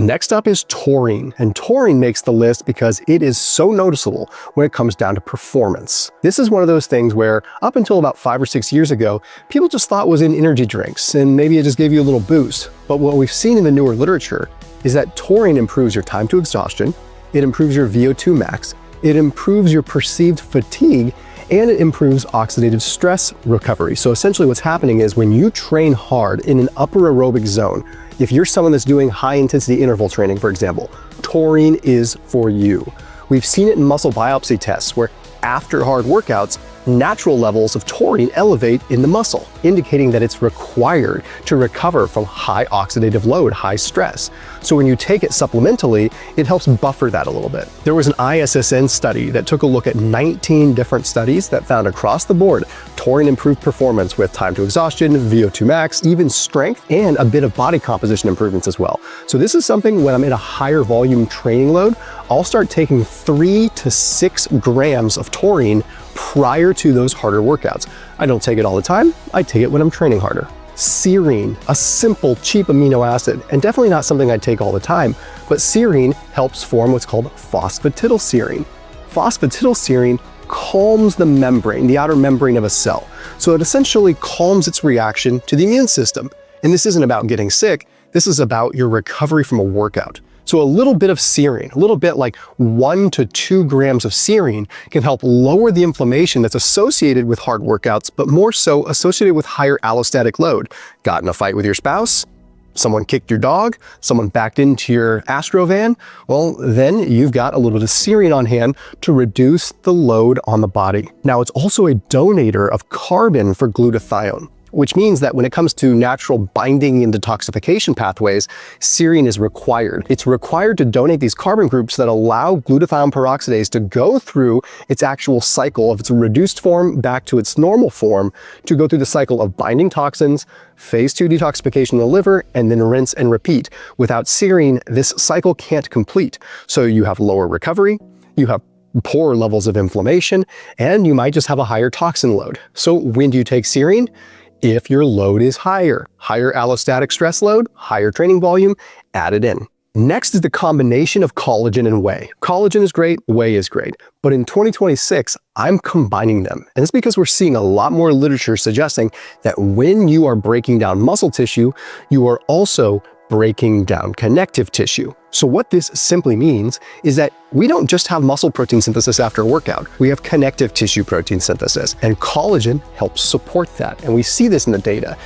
Next up is taurine, and taurine makes the list because it is so noticeable when it comes down to performance. This is one of those things where up until about 5 or 6 years ago, people just thought it was in energy drinks and maybe it just gave you a little boost. But what we've seen in the newer literature is that taurine improves your time to exhaustion, it improves your VO2 max, it improves your perceived fatigue, and it improves oxidative stress recovery. So essentially what's happening is when you train hard in an upper aerobic zone, if you're someone that's doing high intensity interval training, for example, taurine is for you. We've seen it in muscle biopsy tests where after hard workouts, natural levels of taurine elevate in the muscle, indicating that it's required to recover from high oxidative load, high stress. So when you take it supplementally, it helps buffer that a little bit. There was an ISSN study that took a look at 19 different studies that found across the board taurine improved performance with time to exhaustion, VO2 max, even strength, and a bit of body composition improvements as well. So this is something when I'm in a higher volume training load, I'll start taking 3 to 6 grams of taurine prior to those harder workouts. I don't take it all the time, I take it when I'm training harder. Serine, a simple, cheap amino acid, and definitely not something I take all the time, but serine helps form what's called phosphatidylserine. Phosphatidylserine calms the membrane, the outer membrane of a cell. So it essentially calms its reaction to the immune system. And this isn't about getting sick, this is about your recovery from a workout. So a little bit of serine, a little bit like 1 to 2 grams of serine can help lower the inflammation that's associated with hard workouts, but more so associated with higher allostatic load. Got in a fight with your spouse? Someone kicked your dog? Someone backed into your Astrovan? Well, then you've got a little bit of serine on hand to reduce the load on the body. Now, it's also a donator of carbon for glutathione, which means that when it comes to natural binding and detoxification pathways, serine is required. It's required to donate these carbon groups that allow glutathione peroxidase to go through its actual cycle of its reduced form back to its normal form, to go through the cycle of binding toxins, phase 2 detoxification in the liver, and then rinse and repeat. Without serine, this cycle can't complete. So you have lower recovery, you have poorer levels of inflammation, and you might just have a higher toxin load. So when do you take serine? If your load is higher allostatic stress load, higher training volume, add it in. Next is the combination of collagen and whey. Collagen is great, whey is great, but in 2026, I'm combining them. And it's because we're seeing a lot more literature suggesting that when you are breaking down muscle tissue, you are also breaking down connective tissue. So what this simply means is that we don't just have muscle protein synthesis after a workout, we have connective tissue protein synthesis, and collagen helps support that. And we see this in the data.